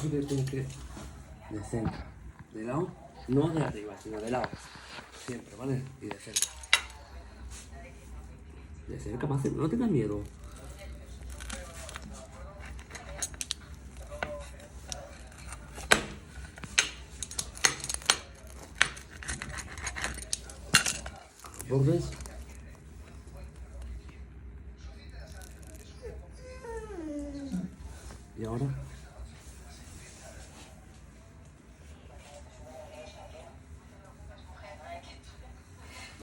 siempre tienes que de centro, de lado, no de arriba, sino de lado. Siempre, ¿vale? Y de cerca. De cerca, más cerca, no tengas miedo. Bordes. Y ahora